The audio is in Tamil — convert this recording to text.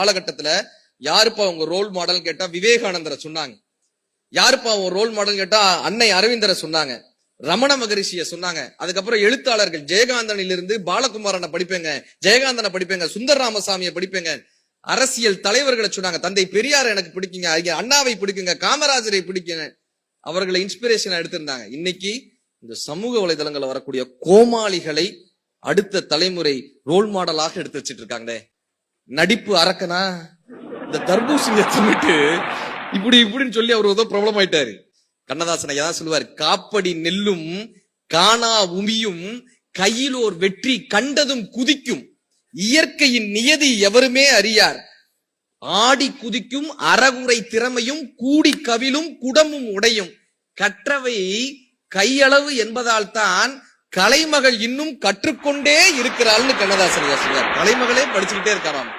காலகட்டத்துல யாருப்பா உங்க ரோல் மாடல் கேட்டா விவேகானந்தரை சொன்னாங்க. யாருப்பா உங்க ரோல் மாடல் கேட்டா அன்னை அரவிந்தரை சொன்னாங்க, ரமண மகரிஷிய சொன்னாங்க. அதுக்கப்புறம் எழுத்தாளர்கள் ஜெயகாந்தனிலிருந்து பாலகுமாரனை படிப்பேங்க, ஜெயகாந்தனை படிப்பேங்க, சுந்தர ராமசாமியை படிப்பேங்க. அரசியல் தலைவர்களை சொன்னாங்க, தந்தை பெரியார் எனக்கு பிடிக்குங்க, அண்ணாவை பிடிக்குங்க, காமராஜரை பிடிக்குங்க. அவர்களை இன்ஸ்பிரேஷன் எடுத்திருந்தாங்க. இன்னைக்கு இந்த சமூக வலைதளங்கள் வரக்கூடிய கோமாளிகளை அடுத்த தலைமுறை ரோல் மாடலாக எடுத்து வச்சிட்டு இருக்காங்களே. நடிப்பு அரக்கனா இந்த தர்பூசணியை தின்னுட்டு இப்படின்னு சொல்லி அவர் ஏதோ ப்ராப்ளம் ஆயிட்டாரு. கண்ணதாசன் ஏதாவது சொல்லுவார், காப்படி நெல்லும் காணா உமியும் கையிலோர் வெற்றி கண்டதும் குதிக்கும், இயற்கையின் நியதி எவருமே அறியார், ஆடி குதிக்கும் அறகுறை திறமையும் கூடி கவிலும் குடமும் உடையும், கற்றவை கையளவு என்பதால் தான் கலைமகள் இன்னும் கற்றுக்கொண்டே இருக்கிறாள்னு கண்ணதாசன் சொல்றார். கலைமகளே படிச்சுக்கிட்டே இருக்காராம்.